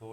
2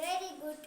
Very good.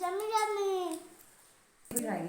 Yummy.